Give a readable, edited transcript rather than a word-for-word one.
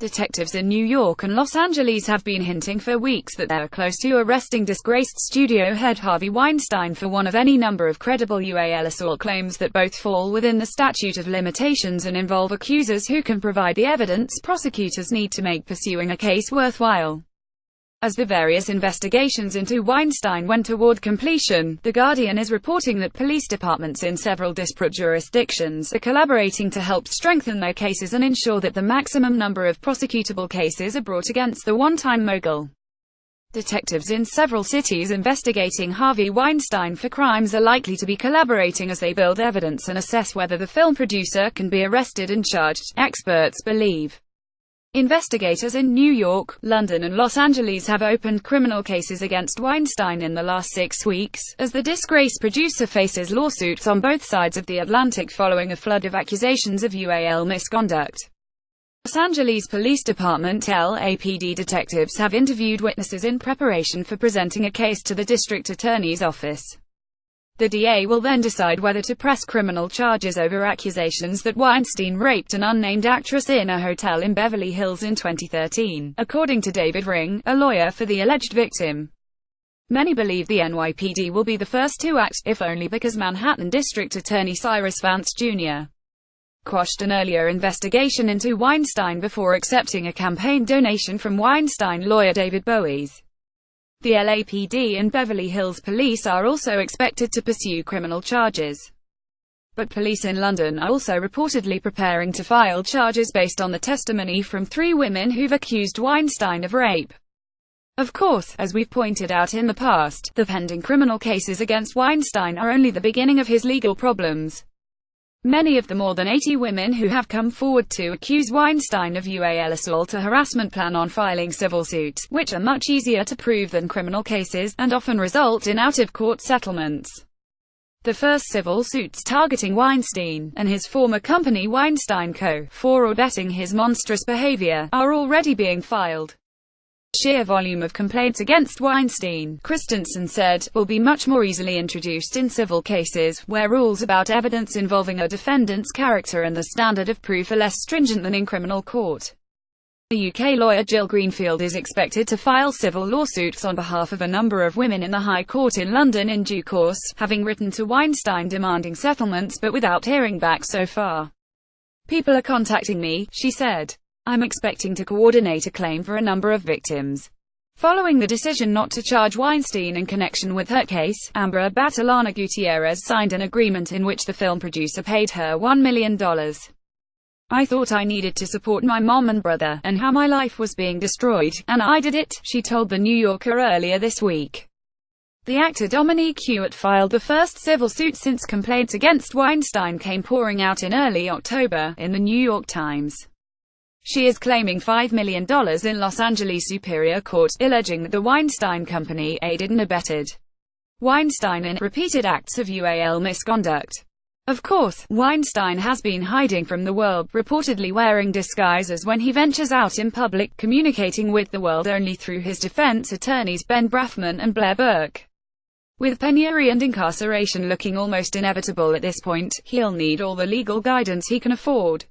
Detectives in New York and Los Angeles have been hinting for weeks that they are close to arresting disgraced studio head Harvey Weinstein for one of any number of credible UAL assault claims that both fall within the statute of limitations and involve accusers who can provide the evidence prosecutors need to make pursuing a case worthwhile. As the various investigations into Weinstein went toward completion, The Guardian is reporting that police departments in several disparate jurisdictions are collaborating to help strengthen their cases and ensure that the maximum number of prosecutable cases are brought against the one-time mogul. Detectives in several cities investigating Harvey Weinstein for crimes are likely to be collaborating as they build evidence and assess whether the film producer can be arrested and charged, experts believe. Investigators in New York, London and Los Angeles have opened criminal cases against Weinstein in the last 6 weeks, as the disgraced producer faces lawsuits on both sides of the Atlantic following a flood of accusations of UAL misconduct. Los Angeles Police Department (LAPD) detectives have interviewed witnesses in preparation for presenting a case to the district attorney's office. The DA will then decide whether to press criminal charges over accusations that Weinstein raped an unnamed actress in a hotel in Beverly Hills in 2013, according to David Ring, a lawyer for the alleged victim. Many believe the NYPD will be the first to act, if only because Manhattan District Attorney Cyrus Vance Jr. quashed an earlier investigation into Weinstein before accepting a campaign donation from Weinstein lawyer David Bowie's. The LAPD and Beverly Hills Police are also expected to pursue criminal charges. But police in London are also reportedly preparing to file charges based on the testimony from 3 women who've accused Weinstein of rape. Of course, as we've pointed out in the past, the pending criminal cases against Weinstein are only the beginning of his legal problems. Many of the more than 80 women who have come forward to accuse Weinstein of UAL assault or harassment plan on filing civil suits, which are much easier to prove than criminal cases, and often result in out-of-court settlements. The first civil suits targeting Weinstein, and his former company Weinstein Co., for abetting his monstrous behavior, are already being filed. Sheer volume of complaints against Weinstein, Christensen said, will be much more easily introduced in civil cases, where rules about evidence involving a defendant's character and the standard of proof are less stringent than in criminal court. The UK lawyer Jill Greenfield is expected to file civil lawsuits on behalf of a number of women in the High Court in London in due course, having written to Weinstein demanding settlements but without hearing back so far. "People are contacting me," she said. "I'm expecting to coordinate a claim for a number of victims." Following the decision not to charge Weinstein in connection with her case, Amber Batalana Gutierrez signed an agreement in which the film producer paid her $1 million. "I thought I needed to support my mom and brother, and how my life was being destroyed, and I did it," she told The New Yorker earlier this week. The actor Dominique Hewitt filed the first civil suit since complaints against Weinstein came pouring out in early October, in the New York Times. She is claiming $5 million in Los Angeles Superior Court, alleging that the Weinstein Company aided and abetted Weinstein in repeated acts of UAL misconduct. Of course, Weinstein has been hiding from the world, reportedly wearing disguises when he ventures out in public, communicating with the world only through his defense attorneys Ben Brafman and Blair Burke. With penury and incarceration looking almost inevitable at this point, he'll need all the legal guidance he can afford.